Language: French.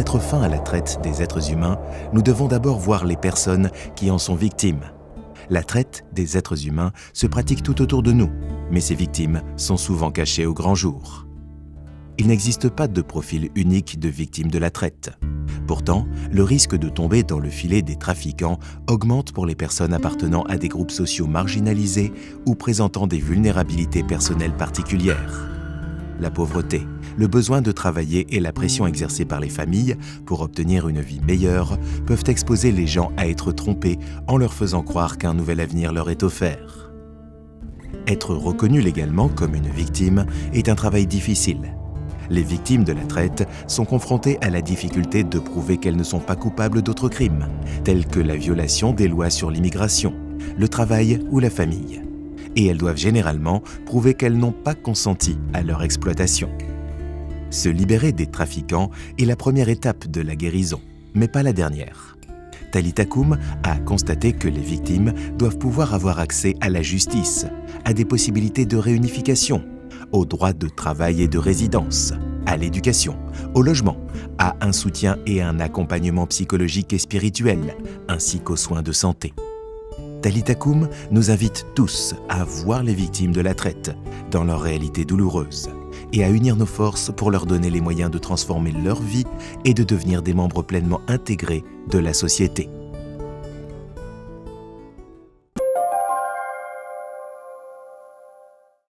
mettre fin à la traite des êtres humains, nous devons d'abord voir les personnes qui en sont victimes. La traite des êtres humains se pratique tout autour de nous, mais ces victimes sont souvent cachées au grand jour. Il n'existe pas de profil unique de victime de la traite. Pourtant, le risque de tomber dans le filet des trafiquants augmente pour les personnes appartenant à des groupes sociaux marginalisés ou présentant des vulnérabilités personnelles particulières. La pauvreté, le besoin de travailler et la pression exercée par les familles pour obtenir une vie meilleure peuvent exposer les gens à être trompés en leur faisant croire qu'un nouvel avenir leur est offert. Être reconnu légalement comme une victime est un travail difficile. Les victimes de la traite sont confrontées à la difficulté de prouver qu'elles ne sont pas coupables d'autres crimes, tels que la violation des lois sur l'immigration, le travail ou la famille. Et elles doivent généralement prouver qu'elles n'ont pas consenti à leur exploitation. Se libérer des trafiquants est la première étape de la guérison, mais pas la dernière. Talitha Koum a constaté que les victimes doivent pouvoir avoir accès à la justice, à des possibilités de réunification, aux droits de travail et de résidence, à l'éducation, au logement, à un soutien et un accompagnement psychologique et spirituel, ainsi qu'aux soins de santé. Talitha Koum nous invite tous à voir les victimes de la traite dans leur réalité douloureuse et à unir nos forces pour leur donner les moyens de transformer leur vie et de devenir des membres pleinement intégrés de la société.